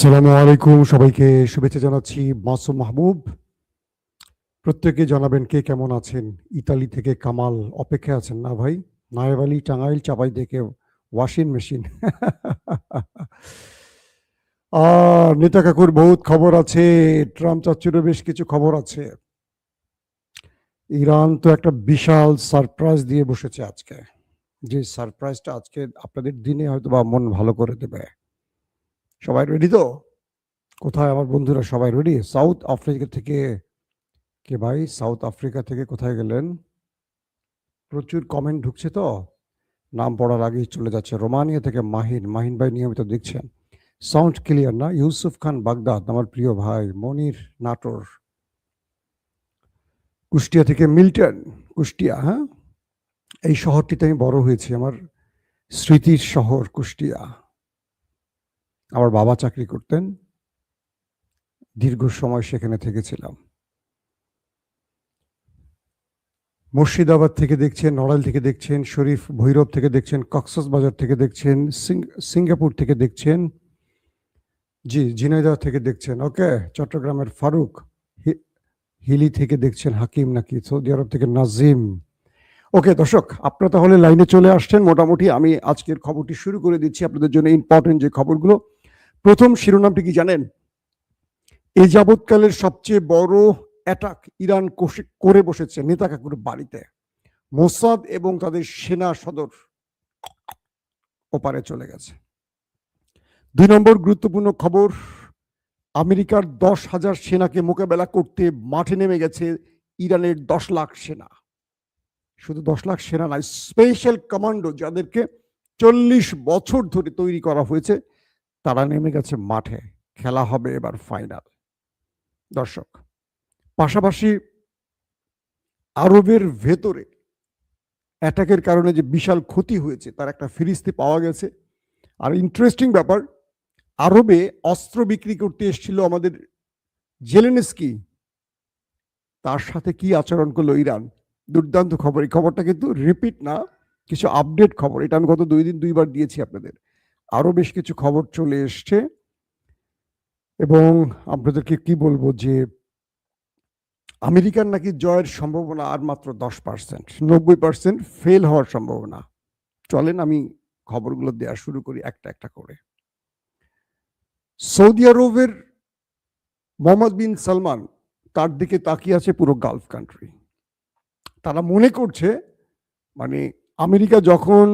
আসসালামু আলাইকুম, সবাইকে শুভেচ্ছা জানাচ্ছি। মাসুম মাহবুব। প্রত্যেকে জানাবেন কে কেমন আছেন। ইতালি থেকে কামাল অপেক্ষায় আছেন না ভাই? নায়েব আলী টাঙ্গাইল চাপাই থেকে ওয়াশিং মেশিন। নেতা কাকুর বহুত খবর আছে, ট্রাম্প চাচ্চুরও বেশ কিছু খবর আছে। ইরান তো একটা বিশাল সারপ্রাইজ দিয়ে বসেছে আজকে, যে সারপ্রাইজটা আজকে আপনাদের দিনে হয়তো বা মন ভালো করে দেবে। সবাই রেডি তো? কোথায় আমার বন্ধুরা, সবাই রেডি? সাউথ আফ্রিকা থেকে কে ভাই? সাউথ আফ্রিকা থেকে কোথায় গেলেন? প্রচুর কমেন্ট ঢুকছে তো, নাম পড়ার আগেই চলে যাচ্ছে। রোমানিয়া থেকে মাহিন। মাহিন ভাই নিয়মিত দেখছেন, সাউন্ড ক্লিয়ার না? ইউসুফ খান বাগদাদ, আমার প্রিয় ভাই। মনির নাটোর। কুষ্টিয়া থেকে মিল্টন। কুষ্টিয়া, হ্যাঁ, এই শহরটিতে আমি বড় হয়েছি, আমার স্মৃতির শহর কুষ্টিয়া। আমার বাবা চাকরি করতেন, দীর্ঘ সময় সেখানে থেকেছিলাম। মুর্শিদাবাদ থেকে দেখছেন, নড়াইল থেকে দেখছেন, শরীফ ভৈরব থেকে দেখছেন, কক্সবাজার থেকে দেখছেন, সিঙ্গাপুর থেকে দেখছেন, জি ঝিনাইদহ থেকে দেখছেন, ওকে। চট্টগ্রামের ফারুক, হিলি থেকে দেখছেন হাকিম নাকি, সৌদি আরব থেকে নাজিম। ওকে দর্শক, আপনারা তাহলে লাইনে চলে আসছেন মোটামুটি। আমি আজকের খবরটি শুরু করে দিচ্ছি আপনাদের জন্য, ইম্পর্টেন্ট যে খবরগুলো। প্রথম শিরোনামটি কি জানেন? এই যাবৎকালের সবচেয়ে বড় অ্যাটাক ইরান করে বসেছে নেতা কাকুর বাড়িতে। মোসাদ এবং তাদের সেনা সদর ওপারে চলে গেছে। 2 নম্বর গুরুত্বপূর্ণ খবর, আমেরিকার 10,000 সেনাকে মোকাবেলা করতে মাঠে নেমে গেছে ইরানের 10 লাখ সেনা। শুধু 10 লাখ সেনা নয়, স্পেশাল কমান্ডো যাদেরকে 40 বছর ধরে তৈরি করা হয়েছে, তারা নেমে গেছে মাঠে। খেলা হবে এবার ফাইনাল। দর্শক, পাশাপাশি আরবের ভেতরে অ্যাটাকের কারণে যে বিশাল ক্ষতি হয়েছে তার একটা ফিরিস্তি পাওয়া গেছে। আর ইন্টারেস্টিং ব্যাপার, আরবে অস্ত্র বিক্রি করতে এসেছিল আমাদের জেলেনস্কি, তার সাথে কি আচরণ করলো ইরান। দুর্দান্ত খবর। এই খবরটা কিন্তু রিপিট না, কিছু আপডেট খবর। এটা আমি গত 2 দিন 2 বার দিয়েছি আপনাদের। আরো বেশ কিছু খবর চলে এসছে এবং আপনাদেরকে কি বলবো যে আমেরিকার নাকি জয়ের সম্ভাবনা আর মাত্র 10%, 90% ফেল হওয়ার সম্ভাবনা। চলেন আমি খবরগুলো দেওয়া শুরু করি একটা একটা করে। সৌদি আরবের মোহাম্মদ বিন সালমান, তার দিকে তাকিয়ে আছে পুরো গালফ কান্ট্রি। তারা মনে করছে, মানে আমেরিকা যখন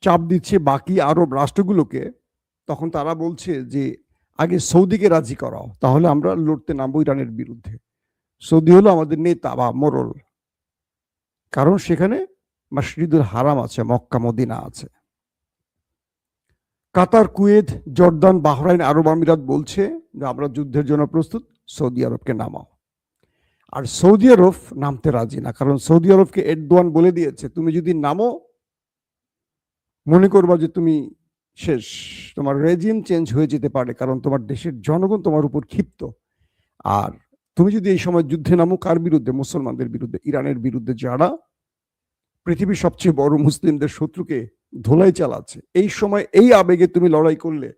চাপ দিচ্ছে বাকি আরব রাষ্ট্রগুলোকে, তখন তারা বলছে যে আগে সৌদিকে রাজি করাও, তাহলে আমরা লড়তে নামবো ইরানের বিরুদ্ধে। সৌদি হলো আমাদের নেতা বা মোরল, কারণ সেখানে মসজিদুল হারাম আছে, মক্কা মদিনা আছে। কাতার, কুয়েত, জর্দান, বাহরাইন, আরব আমিরাত বলছে যে আমরা যুদ্ধের জন্য প্রস্তুত, সৌদি আরবকে নামাও। আর সৌদি আরব নামতে রাজি না, কারণ সৌদি আরবকে এরদোয়ান বলে দিয়েছে, তুমি যদি নামো মনে করবা যে তুমি শেষ, তোমার রেজিম চেঞ্জ হয়ে যেতে পারে, কারণ তোমার দেশের জনগণ তোমার উপর ক্ষিপ্ত। আর তুমি যদি এই সময় যুদ্ধে নামো, কার বিরুদ্ধে? মুসলমানদের বিরুদ্ধে, ইরানের বিরুদ্ধে, যারা পৃথিবীর সবচেয়ে বড় মুসলিমদের শত্রুকে ধোলাই চালাচ্ছে। এই সময় এই আবেগে তুমি লড়াই করলে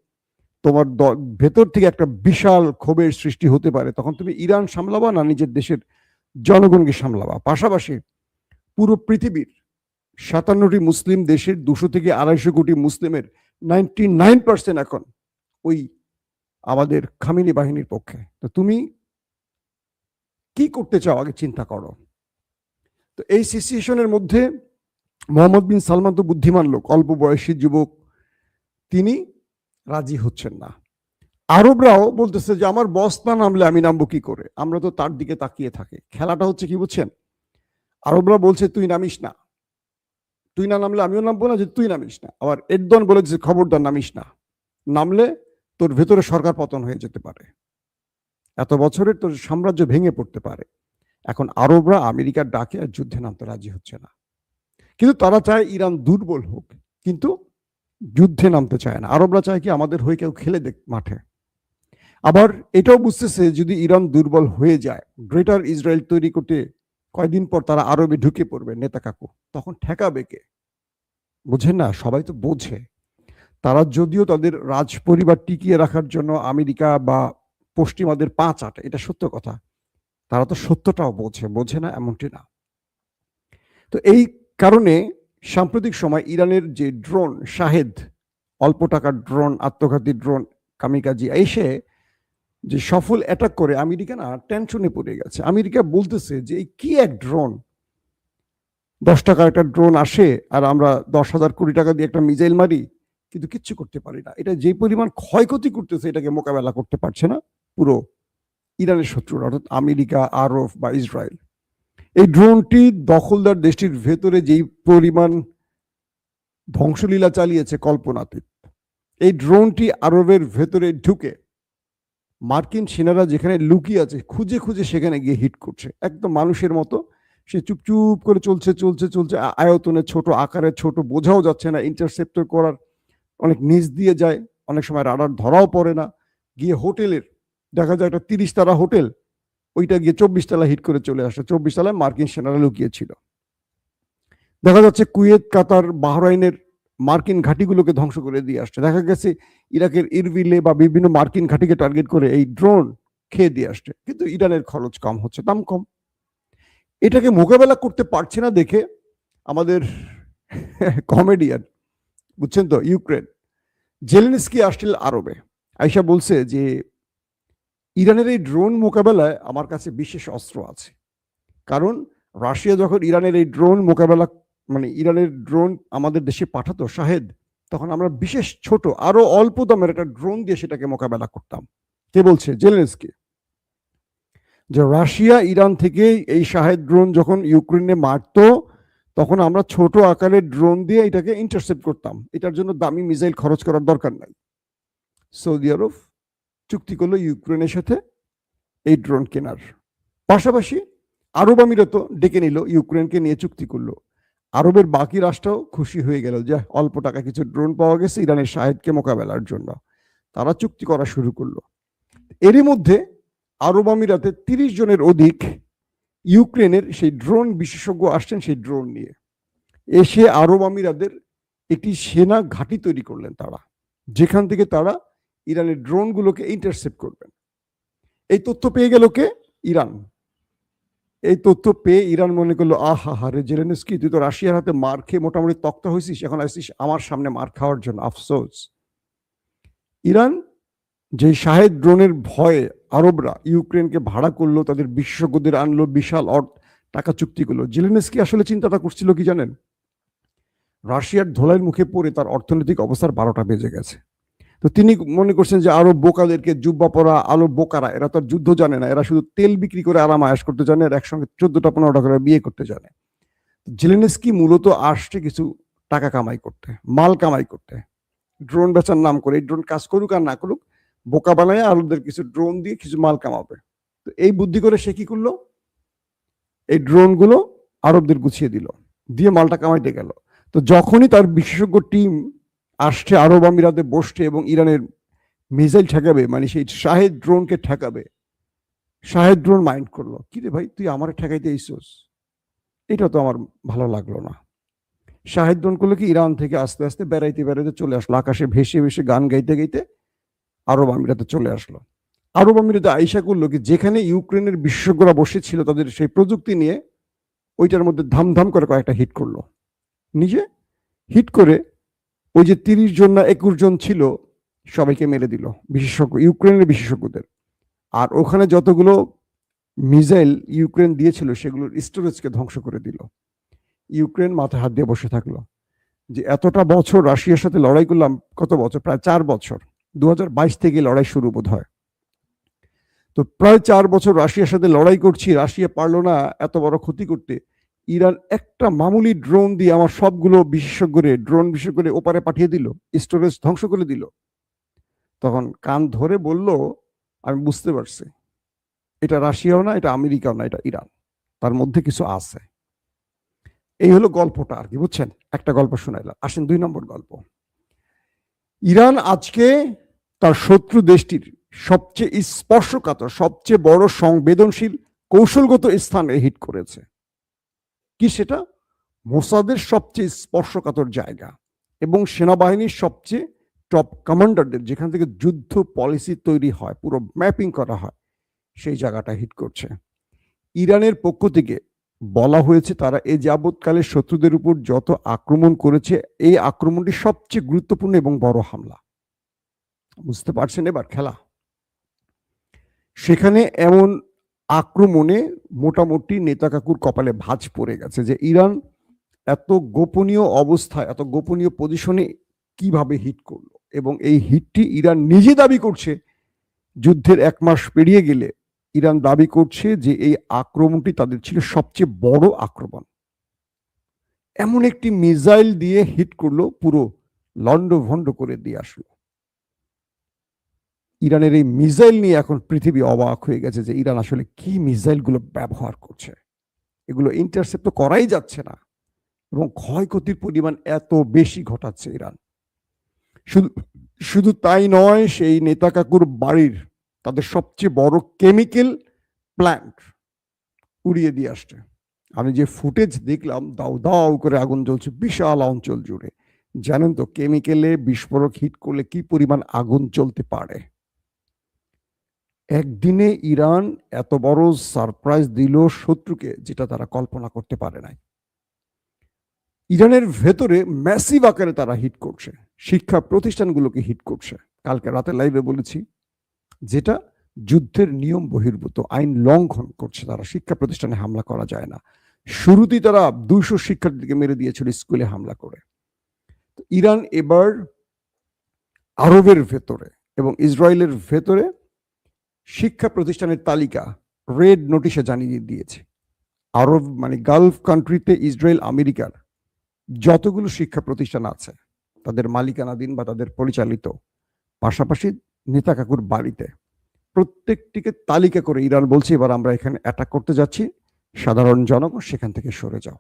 তোমার ভেতর থেকে একটা বিশাল ক্ষোভের সৃষ্টি হতে পারে। তখন তুমি ইরান সামলাবা না নিজের দেশের জনগণকে সামলাবা? পাশাপাশি পুরো পৃথিবীর 57টি মুসলিম দেশের 200 থেকে 250 কোটি মুসলিমের 99% এখন ওই আমাদের খামিনি বাহিনীর পক্ষে। তো তুমি কি করতে চাও আগে চিন্তা করো। তো এই সিচুয়েশনের মধ্যে মোহাম্মদ বিন সালমান তো বুদ্ধিমান লোক, অল্প বয়সী যুবক, তিনি রাজি হচ্ছেন না। আরবরাও বলতেছে যে আমার বস না নামলে আমি নামবো কি করে? আমরা তো তার দিকে তাকিয়ে থাকি। খেলাটা হচ্ছে কি বুঝছেন? আরবরা বলছে তুই নামিস না, তুই না নামলে আমিও নামবো না, যে তুই নামিস না। আবার এরদোয়ান বলেছে খবরদার নামিস না, নামলে তোর ভেতরে সরকার পতন হয়ে যেতে পারে, এত বছরের তোর সাম্রাজ্য ভেঙে পড়তে পারে। এখন আরবরা আমেরিকার ডাকে আর যুদ্ধে নামতে রাজি হচ্ছে না, কিন্তু তারা চায় ইরান দুর্বল হোক, কিন্তু যুদ্ধে নামতে চায় না। আরবরা চায় কি আমাদের হয়ে কেউ খেলে দেখ মাঠে। আবার এটাও বুঝতেছে যদি ইরান দুর্বল হয়ে যায়, গ্রেটার ইসরায়েল তৈরি করতে কয়দিন পর তারা আরবে ঢুকে পড়বে নেতা কাকু, তখন ঠেকাবে কে? বুঝেন না? সবাই তো বোঝে। তারা যদিও তাদের রাজ পরিবার টিকিয়ে রাখার জন্য আমেরিকা বা পশ্চিমাদের পা চাটে, এটা সত্য কথা, তারা তো সত্যটাও বোঝে না এমনটি না। তো এই কারণে সাম্প্রতিক সময় ইরানের যে ড্রোন শাহেদ, অল্প টাকার ড্রোন, আত্মঘাতী ড্রোন কামিকাজি এসে যে সফল অ্যাটাক করে, আমেরিকা না টেনশনে পড়ে গেছে। আমেরিকা বলতেছে যে এই কি এক ড্রোন, 10 টাকার একটা ড্রোন আসে আর আমরা 10,000 কোটি টাকা দিয়ে একটা মিসাইল মারি, কিন্তু কিচ্ছু করতে পারি না। এটা যে পরিমাণ ক্ষয়ক্ষতি করতেছে এটাকে মোকাবেলা করতে পারছে না পুরো ইরানের শত্রুরা, অর্থাৎ আমেরিকা, আরব বা ইসরায়েল। এই ড্রোনটি দখলদার দেশটির ভেতরে যেই পরিমাণ ধ্বংসলীলা চালিয়েছে কল্পনাতীত। এই ড্রোনটি আরবের ভেতরে ঢুকে মার্কিন সেনারা যেখানে লুকিয়ে আছে খুঁজে খুঁজে সেখানে গিয়ে হিট করছে, একদম মানুষের মতো। সে চুপচুপ করে চলছে চলছে চলছে, আয়তনে ছোট, আকারে ছোট, বোঝাও যাচ্ছে না, ইন্টারসেপ্টর করার অনেক নিচ দিয়ে যায়, অনেক সময় রাডার ধরাও পড়ে না। গিয়ে হোটেলের দেখা যায় একটা 30 তারা হোটেল, ওইটা গিয়ে 24 তলা হিট করে চলে আসে। 24 তলায় মার্কিন সেনারা লুকিয়েছিল। দেখা যাচ্ছে কুয়েত, কাতার, বাহরাইনের মার্কিন ঘাঁটিগুলোকে ধ্বংস করে দিয়ে আসছে। দেখা গেছে ইরাকের ইরবিলে বা বিভিন্ন মার্কিন ঘাঁটিকে টার্গেট করে এই ড্রোন খেয়ে দিয়ে আসছে, কিন্তু ইরানের খরচ কম হচ্ছে, দাম কম। এটাকে মোকাবেলা করতে পারছে না দেখে আমাদের কমেডিয়ান, বুঝছেন তো, ইউক্রেন, জেলেনস্কি আসছিল আরবে, আইসা বলছে যে ইরানের এই ড্রোন মোকাবেলায় আমার কাছে বিশেষ অস্ত্র আছে। কারণ রাশিয়া যখন ইরানের এই ড্রোন মোকাবেলা, মানে ইরানের ড্রোন আমাদের দেশে পাঠাতো শাহেদ, তখন আমরা বিশেষ ছোট আরো অল্প দামের একটা ড্রোন দিয়ে সেটাকে মোকাবেলা করতাম। কে বলছে? জেলেনস্কি। যে রাশিয়া ইরান থেকে এই শাহেদ ড্রোন যখন ইউক্রেনে মারতো, তখন আমরা ছোট আকারের ড্রোন দিয়ে এটাকে ইন্টারসেপ্ট করতাম। এটার জন্য দামি মিসাইল খরচ করার দরকার নাই। সৌদি আরব চুক্তি করলো ইউক্রেনের সাথে এই ড্রোন কেনার। পাশাপাশি আরব আমিরাতও ডেকে নিল, ইউক্রেনকে নিয়ে চুক্তি করলো। আরবের বাকি রাষ্ট্রও খুশি হয়ে গেল যে অল্প টাকা কিছু ড্রোন পাওয়া গেছে ইরানের শাহেদকে মোকাবেলার জন্য। তারা চুক্তি করা শুরু করলো। এরই মধ্যে আরব আমিরাতে 30 জনের অধিক ইউক্রেনের সেই ড্রোন বিশেষজ্ঞ আসছেন সেই ড্রোন নিয়ে। এসে আরব আমিরাতের একটি সেনা ঘাঁটি তৈরি করলেন তারা, যেখান থেকে তারা ইরানের ড্রোনগুলোকে ইন্টারসেপ্ট করবেন। এই তথ্য পেয়ে গেল কে? ইরান। এই তথ্য পেয়ে ইরান মনে করলো, আহা হারে জেলেনস্কি, তুই তো রাশিয়ার হাতে মার খেয়ে মোটামুটি তক্তা হয়েছিস, এখন আসছিস আমার সামনে মার খাওয়ার জন্য, আফসোস। ইরান যে শাহেদ ড্রোনের ভয়ে আরবরা ইউক্রেনকে ভাড়া করলো, তাদের বিশেষজ্ঞদের আনলো, বিশাল টাকা চুক্তি করলো। জেলেনস্কি আসলে চিন্তাটা করছিল কি জানেন? রাশিয়ার ধোলাইয়ের মুখে পড়ে তার অর্থনৈতিক অবস্থার 12টা বেজে গেছে। তো তিনি মনে করছেন যে আরো বোকাদেরকে, জুব্বা পরা আলো বোকারা, এরা তো যুদ্ধ জানে না, এরা শুধু তেল বিক্রি করে আরাম আয়াস করতে জানে, আর একসঙ্গে 14টা-15টা করে বিয়ে করতে জানে। জেলেনস্কি মূলত আসছে কিছু টাকা কামাই করতে, মাল কামাই করতে, ড্রোন বেচার নাম করে। এই ড্রোন কাজ করুক আর না করুক, বোকা বানায় আরবদের কিছু ড্রোন দিয়ে কিছু মাল কামাবে। তো এই বুদ্ধি করে সে কি করলো, এই ড্রোনগুলো আরবদের গুছিয়ে দিল, দিয়ে মালটা কামাইতে গেল। তো যখনই তার বিশেষজ্ঞ টিম আসছে আরব আমিরাতে বসছে এবং ইরানের মিসাইল ঠেকাবে, মানে সেই শাহেদ ড্রোনকে ঠেকাবে, শাহেদ ড্রোন মাইন্ড করলো, কি রে ভাই, তুই আমার ঠেকাইতে এইসোস, এটা তো আমার ভালো লাগলো না। শাহেদ ড্রোন করলো কি, ইরান থেকে আস্তে আস্তে বেড়াইতে বেড়াইতে চলে আসলো, আকাশে ভেসে ভেসে গান গাইতে গাইতে আরব আমিরাতে চলে আসলো। আরব আমিরাতে আইসা করলো কি, যেখানে ইউক্রেনের বিশেষজ্ঞরা বসেছিল তাদের সেই প্রযুক্তি নিয়ে, ওইটার মধ্যে ধামধাম করে কয়েকটা হিট করলো। নিজে হিট করে ওই যে 30 জন না 21 জন ছিল সবাইকে মেরে দিল, বিশেষজ্ঞ, ইউক্রেনের বিশেষজ্ঞদের। আর ওখানে যতগুলো মিসাইল ইউক্রেন দিয়েছিল সেগুলোর স্টোরেজকে ধ্বংস করে দিল। ইউক্রেন মাথায় হাত দিয়ে বসে থাকলো যে এতটা বছর রাশিয়ার সাথে লড়াই করলাম, কত বছর, প্রায় 4 বছর, 2022 থেকে লড়াই শুরু বোধ হয়। তো প্রায় 4 বছর রাশিয়ার সাথে লড়াই করছি, রাশিয়া পারলো না এত বড় ক্ষতি করতে। ইরান একটা মামুলি ড্রোন দিয়ে আমার সবগুলো ড্রোন বিশেষজ্ঞরে ওপারে পাঠিয়ে দিল, স্টোরেজ ধ্বংস করে দিল। তখন কান ধরে বলল, আমি বুঝতে পারছি এটা রাশিয়াও না, এটা আমেরিকাও না, এটা ইরান, তার মধ্যে কিছু আছে। এই হলো গল্পটা আর কি, বুঝছেন? একটা গল্প শোনাইলাম। আসেন 2 নম্বর গল্প। ইরান আজকে তার শত্রু দেশটির সবচেয়ে স্পর্শকাতর, সবচেয়ে বড় সংবেদনশীল কৌশলগত স্থানে হিট করেছে। কি সেটা? মোসাদের সবচেয়ে স্পর্শকাতর জায়গা এবং সেনাবাহিনীর সবচেয়ে টপ কমান্ডারদের, যেখান থেকে যুদ্ধ পলিসি তৈরি হয়, পুরো ম্যাপিং করা হয়, সেই জায়গাটা হিট করছে। ইরানের পক্ষ থেকে বলা হয়েছে তারা এ যাবৎকালে শত্রুদের উপর যত আক্রমণ করেছে, এই আক্রমণটি সবচেয়ে গুরুত্বপূর্ণ এবং বড় হামলা। বুঝতে পারছেন এবার খেলা? সেখানে এমন আক্রমণে মোটামুটি নেতা কাকুর কপালে ভাঁজ পড়ে গেছে যে ইরান এত গোপনীয় অবস্থায়, এত গোপনীয় পজিশনে কিভাবে হিট করলো। এবং এই হিটটি ইরান নিজে দাবি করছে, যুদ্ধের 1 মাস পেরিয়ে গেলে ইরান দাবি করছে যে এই আক্রমণটি তাদের ছিল সবচেয়ে বড় আক্রমণ। এমন একটি মিসাইল দিয়ে হিট করলো, পুরো লন্ডভন্ড করে দিয়ে আসলো। ইরানের এই মিসাইল নিয়ে এখন পৃথিবী অবাক হয়ে গেছে যে ইরান আসলে কি মিসাইলগুলো ব্যবহার করছে। এগুলো ইন্টারসেপ্ট তো করাই যাচ্ছে না, এবং ক্ষয়ক্ষতির পরিমাণ এত বেশি ঘটাচ্ছে ইরান। শুধু তাই নয়, সেই নেতা কাকুর বাড়ির তাদের সবচেয়ে বড় কেমিক্যাল প্ল্যান্ট উড়িয়ে দিয়ে আসছে। আমি যে ফুটেজ দেখলাম, দাউ দাউ করে আগুন জ্বলছে বিশাল অঞ্চল জুড়ে। জানেন তো কেমিক্যালে বিস্ফোরক হিট করলে কি পরিমাণ আগুন চলতে পারে। একদিনে ইরান এত বড় সারপ্রাইজ দিল শত্রুকে, যেটা তারা কল্পনা করতে পারে নাই। ইরানের ভেতরে ম্যাসিভ আকারে তারা হিট করছে, শিক্ষা প্রতিষ্ঠানগুলোকে হিট করছে। কালকে রাতে লাইভে বলেছি, যেটা যুদ্ধের নিয়ম বহির্ভূত, আইন লঙ্ঘন করছে তারা। শিক্ষা প্রতিষ্ঠানে হামলা করা যায় না। শুরুতেই তারা 200 শিক্ষার্থীকে মেরে দিয়েছিল স্কুলে হামলা করে। ইরান এবার আরবের ভেতরে এবং ইসরায়েলের ভেতরে শিক্ষা প্রতিষ্ঠানের তালিকা রেড নোটিশে জানিয়ে দিয়েছে। আরব মানে গালফ কান্ট্রিতে ইসরায়েল আমেরিকার যতগুলো শিক্ষা প্রতিষ্ঠান আছে, তাদের মালিকানাধীন বা তাদের পরিচালিত, পাশাপাশি নেতা কাকুর বাড়িতে, প্রত্যেকটিকে তালিকা করে ইরান বলছে এবার আমরা এখানে অ্যাটাক করতে যাচ্ছি, সাধারণ জনগণ সেখান থেকে সরে যাও।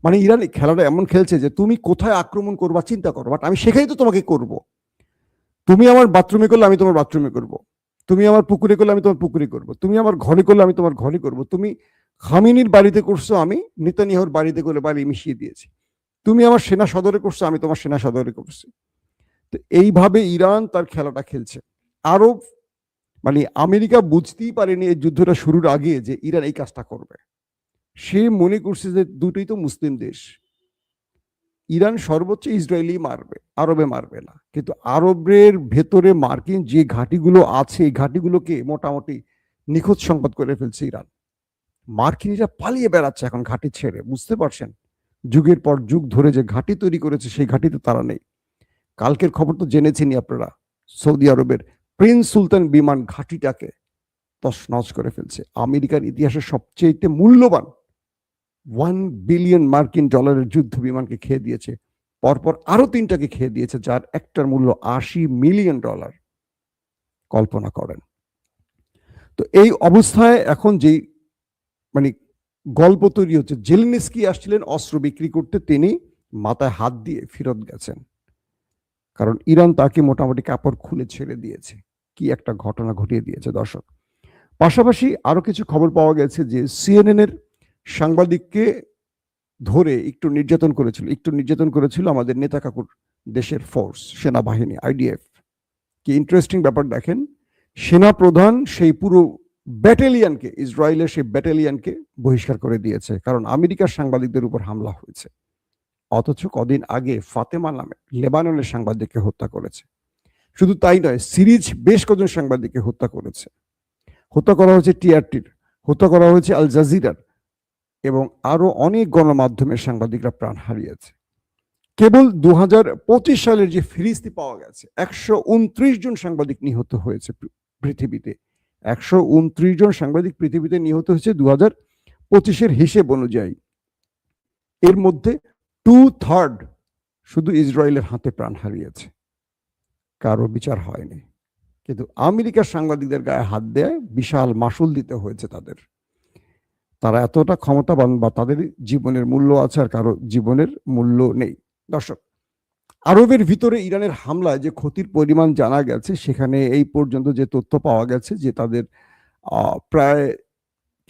মানে ইরান খেলাটা এমন খেলছে যে তুমি কোথায় আক্রমণ করবা চিন্তা করো, বাট আমি সেখানেই তো তোমাকে করব। তুমি আমার বাথরুমে করলে আমি তোমার বাথরুমে করব, তুমি আমার পুকুরে করলে আমি তোমার পুকুরে করব, তুমি আমার ঘরে করলে আমি তোমার ঘরে করব, তুমি খামিনির বাড়িতে করছো, আমি নেতানিয়াহুর বাড়িতে করে বাড়ি মিশিয়ে দিয়েছি, তুমি আমার সেনা সদরে করছো, আমি তোমার সেনা সদরে করছি। তো এইভাবে ইরান তার খেলাটা খেলছে। আরব মানে আমেরিকা বুঝতেই পারেনি এই যুদ্ধটা শুরুর আগে যে ইরান এই কাজটা করবে। সে মনে করছে যে দুটোই তো মুসলিম দেশ, ইরান সর্বোচ্চ ইসরায়েলি মারবে, আরবে মারবে না। কিন্তু আরবের ভেতরে মার্কিন যে ঘাঁটিগুলো আছে, এই ঘাঁটিগুলোকে মোটামুটি নিখোঁজ সংবাদ করে ফেলছে ইরান। মার্কিনীরা পালিয়ে বেড়াচ্ছে এখন ঘাঁটি ছেড়ে। বুঝতে পারছেন, যুগের পর যুগ ধরে যে ঘাঁটি তৈরি করেছে সেই ঘাঁটিতে তারা নেই। কালকের খবর তো জেনেছেনই আপনারা, সৌদি আরবের প্রিন্স সুলতান বিমান ঘাঁটিটাকে তছনছ করে ফেলছে। আমেরিকার ইতিহাসে সবচেয়ে মূল্যবান $1 বিলিয়ন মার্কিন ডলারের যুদ্ধ বিমানকে খেয়ে দিয়েছে। পরপর আরো 3টাকে খেয়ে দিয়েছে, যার একটার মূল্য $80 মিলিয়ন। কল্পনা করেন। তো এই অবস্থায় এখন যেই মানে গল্প তৈরি হচ্ছে, জেলেনস্কি আসছিলেন অস্ত্র বিক্রি করতে, তিনি মাথায় হাত দিয়ে ফেরত গেছেন, কারণ ইরান তাকে মোটামুটি কাপড় খুলে ছেড়ে দিয়েছে। কি একটা ঘটনা ঘটিয়ে দিয়েছে দর্শক। পাশাপাশি আরো কিছু খবর পাওয়া গেছে যে সিএনএন এর সাংবাদিককে ধরে একটু নির্যাতন করেছিল আমাদের নেতা কাকুর দেশের ফোর্স, সেনাবাহিনী, আইডিএফ। কি ইন্টারেস্টিং ব্যাপার দেখেন, সেনা প্রধান সেই পুরো ব্যাটালিয়ানকে, ইসরায়েলের সেই ব্যাটালিয়ানকে বহিষ্কার করে দিয়েছে, কারণ আমেরিকার সাংবাদিকদের উপর হামলা হয়েছে। অথচ কদিন আগে ফাতেমা নামে লেবাননের সাংবাদিককে হত্যা করেছে। শুধু তাই নয়, সিরিজ বেশ কজন সাংবাদিককে হত্যা করেছে। হত্যা করা হয়েছে টিআরটির, হত্যা করা হয়েছে আল জাজিরার, এবং আরো অনেক গণমাধ্যমের সাংবাদিকরা প্রাণ হারিয়েছে। কেবল 2025 সালের যে ফিরিস্তি পাওয়া গেছে, 129 জন সাংবাদিক নিহত হয়েছে পৃথিবীতে। 129 জন সাংবাদিক পৃথিবীতে নিহত হয়েছে 2025-এর হিসেব অনুযায়ী। এর মধ্যে 2/3 শুধু ইসরায়েলের হাতে প্রাণ হারিয়েছে, কারো বিচার হয়নি। কিন্তু আমেরিকার সাংবাদিকদের গায়ে হাত দেয় বিশাল মাসুল দিতে হয়েছে তাদের। তারা এতটা ক্ষমতাবান বা তাদের জীবনের মূল্য আছে, আর কারো জীবনের মূল্য নেই। দর্শক, আরবের ভিতরে ইরানের হামলায় যে ক্ষতির পরিমাণ জানা গেছে, সেখানে এই পর্যন্ত যে তথ্য পাওয়া গেছে যে তাদের প্রায়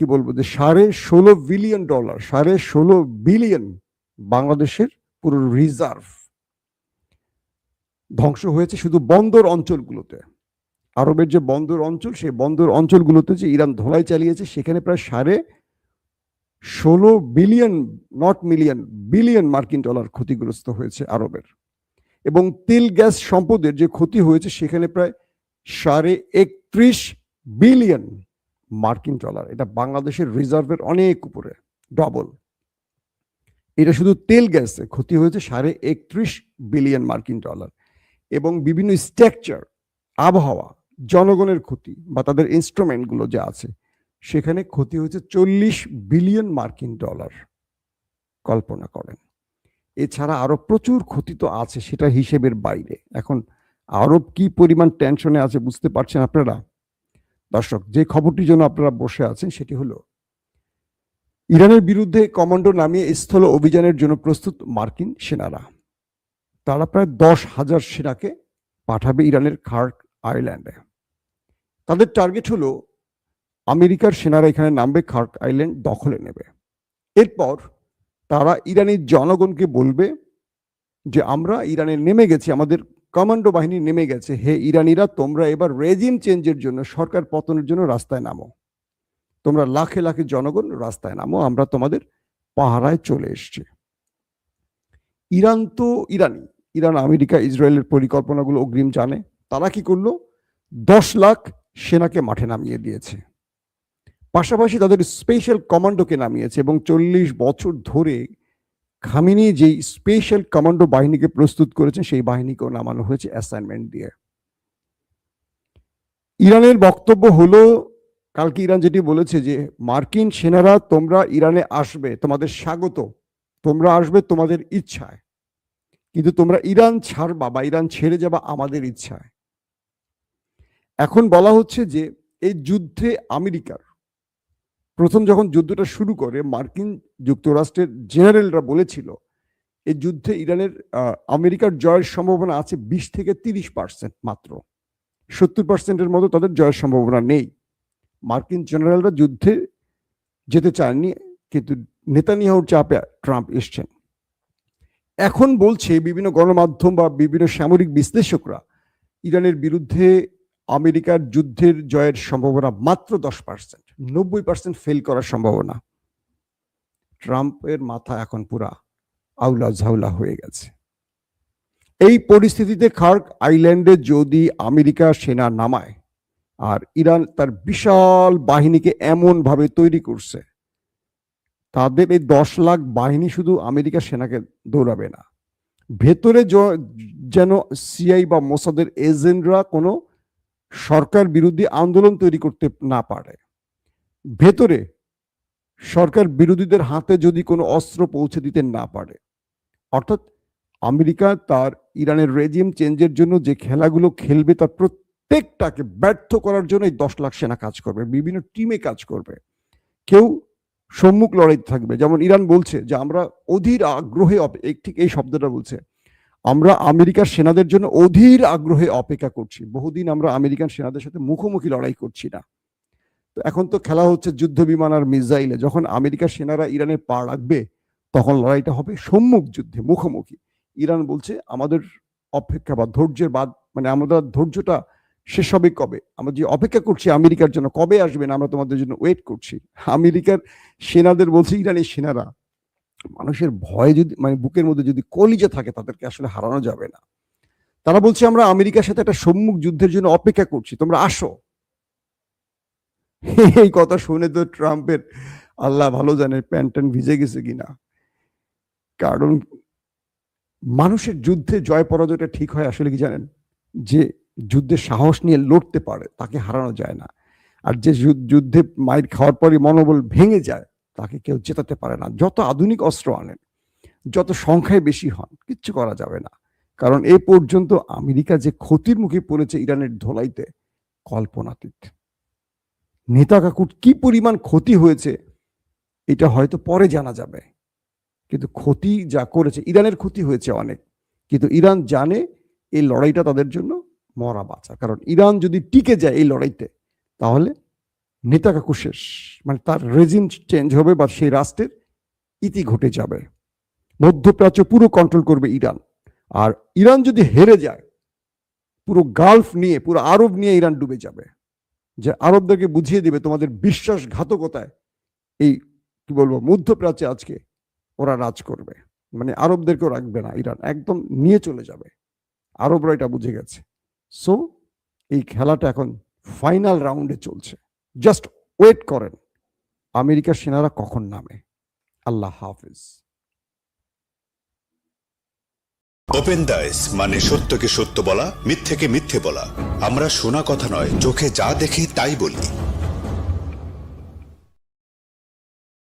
কি বলবো যে $16.5 বিলিয়ন, $16.5 বিলিয়ন বাংলাদেশের পুরো রিজার্ভ ধ্বংস হয়েছে শুধু বন্দর অঞ্চলগুলোতে। আরবের যে বন্দর অঞ্চল, সেই বন্দর অঞ্চলগুলোতে যে ইরান ধোলাই চালিয়েছে, সেখানে প্রায় 16.5 বিলিয়ন, নট মিলিয়ন, বিলিয়ন মার্কিন ডলার ক্ষতিগ্রস্ত হয়েছে আরবের। এবং তেল গ্যাস সম্পদের যে ক্ষতি হয়েছে, সেখানে প্রায় 31.5 বিলিয়ন মার্কিন ডলার। এটা বাংলাদেশের রিজার্ভের অনেক উপরে, ডবল। এটা শুধু তেল গ্যাসে ক্ষতি হয়েছে 31.5 বিলিয়ন মার্কিন ডলার। এবং বিভিন্ন স্ট্রাকচার, আবহাওয়া, জনগণের ক্ষতি বা তাদের ইনস্ট্রুমেন্টগুলো যা আছে, সেখানে ক্ষতি হয়েছে 40 বিলিয়ন মার্কিন ডলার। কল্পনা করেন। এছাড়া আরো প্রচুর ক্ষতি তো আছে, সেটা হিসেবের বাইরে। এখন আরব কি পরিমাণ টেনশনে আছে বুঝতে পারছেন আপনারা? দর্শক, যে খবরটির জন্য আপনারা বসে আছেন সেটি হলো, ইরানের বিরুদ্ধে কমান্ডো নামিয়ে স্থল অভিযানের জন্য প্রস্তুত মার্কিন সেনারা। তারা প্রায় 10,000 সেনাকে পাঠাবে ইরানের খার্ক আইল্যান্ডে। তাদের টার্গেট হলো আমেরিকার সেনারা এখানে নামবে, খার্ক আইল্যান্ড দখলে নেবে। এরপর তারা ইরানি জনগণকে বলবে যে আমরা ইরানে নেমে গেছি, আমাদের কমান্ডো বাহিনী নেমে গেছে, হে ইরানিরা, তোমরা এবার রেজিম চেঞ্জের জন্য, সরকার পতনের জন্য রাস্তায় নামো। তোমরা লাখে লাখে জনগণ রাস্তায় নামো, আমরা তোমাদের পাহারায় চলে এসছি। ইরান তো ইরানি, ইরান আমেরিকা ইসরায়েলের পরিকল্পনাগুলো অগ্রিম জানে। তারা কি করলো? 10 লাখ সেনাকে মাঠে নামিয়ে দিয়েছে। পাশাপাশি তাদের স্পেশাল কমান্ডোকে নামিয়েছে, এবং 40 বছর ধরে খামেনি যেই স্পেশাল কমান্ডো বাহিনীকে প্রস্তুত করেছে, সেই বাহিনীকেও নামানো হয়েছে অ্যাসাইনমেন্ট দিয়ে। ইরানের বক্তব্য হলো, কালকে ইরান যেটি বলেছে যে মার্কিন সেনারা, তোমরা ইরানে আসবে, তোমাদের স্বাগত, তোমরা আসবে তোমাদের ইচ্ছায়, কিন্তু তোমরা ইরান ছাড়বা বা ইরান ছেড়ে যাবা আমাদের ইচ্ছায়। এখন বলা হচ্ছে যে এই যুদ্ধে আমেরিকার, প্রথম যখন যুদ্ধটা শুরু করে, মার্কিন যুক্তরাষ্ট্রের জেনারেলরা বলেছিল এই যুদ্ধে ইরানের আমেরিকার জয়ের সম্ভাবনা আছে 20 থেকে 30% মাত্র। 70%-এর মতো তাদের জয়ের সম্ভাবনা নেই। মার্কিন জেনারেলরা যুদ্ধে যেতে চাননি, কিন্তু নেতানিয়াহুর চাপে ট্রাম্প এসছেন। এখন বলছে বিভিন্ন গণমাধ্যম বা বিভিন্ন সামরিক বিশ্লেষকরা, ইরানের বিরুদ্ধে আমেরিকার যুদ্ধের জয়ের সম্ভাবনা মাত্র 10%, 90% ফেল করার সম্ভাবনা। ট্রাম্পের মাথা এখন পুরা আউলা ঝাউলা হয়ে গেছে। এই পরিস্থিতিতে খার্ক আইল্যান্ডে যদি আমেরিকা সেনা নামায়, আর ইরান তার বিশাল বাহিনীকে এমন ভাবে তৈরি করছে, তাদের এই 10 লাখ বাহিনী শুধু আমেরিকা সেনাকে দৌড়াবে না, ভেতরে যেন সিআই বা মোসাদের এজেন্টরা কোনো সরকার বিরোধী আন্দোলন তৈরি করতে না পারে, ভেতরে সরকার বিরোধীদের হাতে যদি কোনো অস্ত্র পৌঁছে দিতে না পারে। অর্থাৎ আমেরিকা তার ইরানের রেজিম চেঞ্জের জন্য যে খেলাগুলো খেলবে, তার প্রত্যেকটাকে ব্যর্থ করার জন্য এই 10 লাখ সেনা কাজ করবে, বিভিন্ন টিমে কাজ করবে। কেউ সম্মুখ লড়াইতে থাকবে, যেমন ইরান বলছে যে আমরা অধীর আগ্রহে, ঠিক এই শব্দটা বলছে, আমরা আমেরিকার সেনাদের জন্য অধীর আগ্রহে অপেক্ষা করছি। বহুদিন আমরা আমেরিকান সেনাদের সাথে মুখোমুখি লড়াই করছি না। তো এখন তো খেলা হচ্ছে যুদ্ধ বিমান আর মিসাইলে। যখন আমেরিকার সেনারা ইরানের পা রাখবে, তখন লড়াইটা হবে সম্মুখ যুদ্ধে, মুখোমুখি। ইরান বলছে আমাদের অপেক্ষা বা ধৈর্যের বাদ, মানে আমাদের ধৈর্যটা শেষ হবে কবে? আমরা যে অপেক্ষা করছি আমেরিকার জন্য, কবে আসবেন, আমরা তোমাদের জন্য ওয়েট করছি। আমেরিকার সেনাদের বলছে, ইরানি সেনারা, মানুষের ভয় যদি, মানে বুকের মধ্যে যদি কলিজা থাকে, তাদেরকে আসলে হারানো যাবে না। তারা বলছে আমরা আমেরিকার সাথে একটা সম্মুখ যুদ্ধের জন্য অপেক্ষা করছি, তোমরা আসো। এই কথা শুনে তো ট্রাম্পের আল্লাহ ভালো জানে প্যান্ট ভিজে গেছে কিনা। কারণ মানুষের যুদ্ধে জয় পরাজয়টা ঠিক হয় আসলে কি জানেন? যে যুদ্ধে সাহস নিয়ে লড়তে পারে তাকে হারানো যায় না। আর যে যুদ্ধে মাইর খাওয়ার পরই মনোবল ভেঙে যায়, তাকে কেউ জেতাতে পারে না। যত আধুনিক অস্ত্র আনেন, যত সংখ্যায় বেশি হন, কিচ্ছু করা যাবে না। কারণ এ পর্যন্ত আমেরিকা যে ক্ষতির মুখে পড়েছে ইরানের ধোলাইতে, কল্পনাতীত। নেতা কাকুর কি পরিমাণ ক্ষতি হয়েছে এটা হয়তো পরে জানা যাবে, কিন্তু ক্ষতি যা করেছে, ইরানের ক্ষতি হয়েছে অনেক। কিন্তু ইরান জানে এই লড়াইটা তাদের জন্য মরা বাঁচা। কারণ ইরান যদি টিকে যায় এই লড়াইতে, তাহলে নেতা কাকু শেষ, মানে তার রেজিম চেঞ্জ হবে বা সেই রাষ্ট্রের ইতি ঘটে যাবে। মধ্যপ্রাচ্য পুরো কন্ট্রোল করবে ইরান। আর ইরান যদি হেরে যায়, পুরো গালফ নিয়ে, পুরো আরব নিয়ে ইরান ডুবে যাবে। যে আরবদেরকে বুঝিয়ে দিবে তোমাদের বিশ্বাসঘাতকতায় এই কি বলবো মধ্যপ্রাচ্যে আজকে ওরা রাজ করবে, মানে আরবদেরকেও রাখবে না, ইরান একদম নিয়ে চলে যাবে। আরবরা এটা বুঝে গেছে। সো এই খেলাটা এখন ফাইনাল রাউন্ডে চলছে, জাস্ট ওয়েট করেন আমেরিকার সেনারা কখন নামে। আল্লাহ হাফিজ। ওপেন দাইস মানে সত্যকে সত্য বলা, মিথ্যেকে মিথ্যে বলা। আমরা শোনা কথা নয়, চোখে যা দেখি তাই বলি।